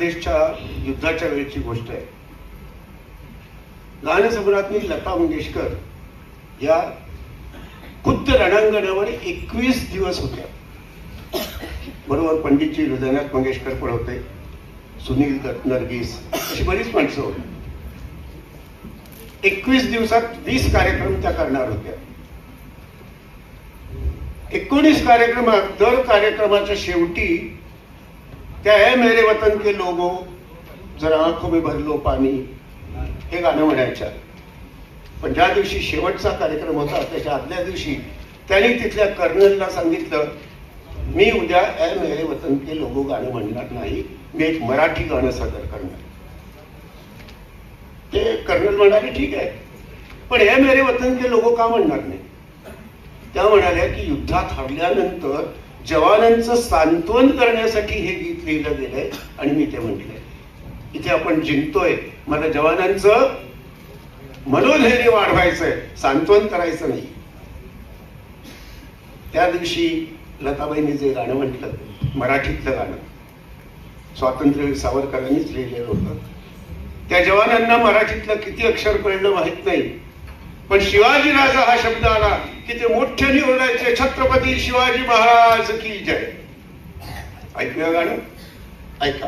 बांगलादेशच्या युद्धाच्या वेळची गोष्ट आहे. गानसम्राज्ञी लता मंगेशकर या खुद्द रणांगणावर 21 दिवस होत्या. बरोबर पंडितजी हृदयनाथ मंगेशकर पण होते, सुनील दत्त, नरगिस अशी बरीच माणसं होती. 21 दिवसात 20 कार्यक्रम त्या करणार होत्या. 19 कार्यक्रमात दर कार्यक्रमाच्या शेवटी त्या है मेरे वतन के लोगो, जरा आंखों में भर लो पानी हे गाणं म्हणायच्या. पण ज्या दिवशी शेवटचा कार्यक्रम होता त्याच्या आदल्या दिवशी त्यांनी तिथल्या कर्नलला सांगितलं, मी उद्या ए मेरे वतन के लोगो गाणं म्हणणार नाही, मी एक मराठी गाणं सादर करणार. ते कर्नल म्हणाले ठीक आहे, पण ए मेरे वतन के लोगो का म्हणणार नाही? त्या म्हणाल्या की युद्धात हरल्यानंतर जवानांचं सांत्वन करण्यासाठी हे गीत लिहिलं गेलंय आणि मी ते म्हटलंय. इथे आपण जिंकतोय, मला जवानांचं मनोधैर्य वाढवायचंय, सांत्वन करायचं नाही. त्या दिवशी लताबाईंनी जे गाणं म्हटलं, मराठीतलं गाणं, स्वातंत्र्यवीर सावरकरांनीच लिहिलेलं होतं. त्या जवानांना मराठीतलं किती अक्षर कळलं माहित नाही, पण शिवाजी राजा हा शब्द आला की ते मोठ्याने ओरडायचे, छत्रपती शिवाजी महाराज की जय. ऐकूया गाणं, ऐका.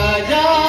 राजा